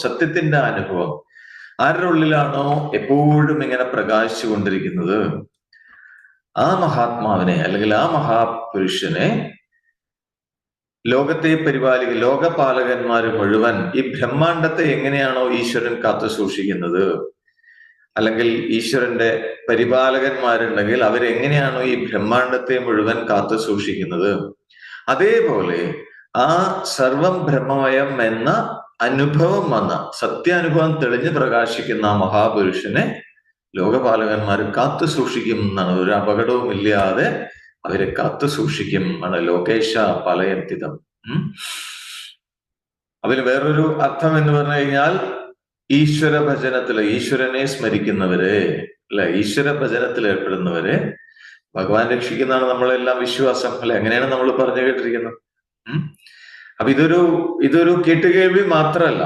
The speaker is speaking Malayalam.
സത്യത്തിന്റെ അനുഭവം ആരുടെ ഉള്ളിലാണോ എപ്പോഴും ഇങ്ങനെ പ്രകാശിച്ചു കൊണ്ടിരിക്കുന്നത്, ആ മഹാത്മാവിനെ അല്ലെങ്കിൽ ആ മഹാപുരുഷനെ ലോകത്തെ ലോകപാലകന്മാര് മുഴുവൻ ഈ ബ്രഹ്മാണ്ടത്തെ എങ്ങനെയാണോ ഈശ്വരൻ കാത്തു സൂക്ഷിക്കുന്നത്, അല്ലെങ്കിൽ ഈശ്വരന്റെ പരിപാലകന്മാരുണ്ടെങ്കിൽ അവരെങ്ങനെയാണോ ഈ ബ്രഹ്മാണ്ടത്തെ മുഴുവൻ കാത്തു സൂക്ഷിക്കുന്നത്, അതേപോലെ ആ സർവം ബ്രഹ്മമയം എന്ന അനുഭവം വന്ന സത്യാനുഭവം തെളിഞ്ഞു പ്രകാശിക്കുന്ന ആ മഹാപുരുഷനെ ലോകപാലകന്മാർ കാത്തു സൂക്ഷിക്കും എന്നാണ്. ഒരു അപകടവും ഇല്ലാതെ അവരെ കാത്തു സൂക്ഷിക്കും ആണ് ലോകേശ പലയന്തിതം. അതിന് വേറൊരു അർത്ഥം എന്ന് പറഞ്ഞു കഴിഞ്ഞാൽ ഈശ്വര ഭജനത്തില് ഈശ്വരനെ സ്മരിക്കുന്നവരെ, അല്ലെ, ഈശ്വര ഭജനത്തിൽ ഏർപ്പെടുന്നവരെ ഭഗവാൻ രക്ഷിക്കുന്നതാണ് നമ്മളെല്ലാം വിശ്വാസം, അല്ലെ? അങ്ങനെയാണ് നമ്മൾ പറഞ്ഞു കേട്ടിരിക്കുന്നത്. അപ്പൊ ഇതൊരു കേട്ടുകേൾവി മാത്രമല്ല,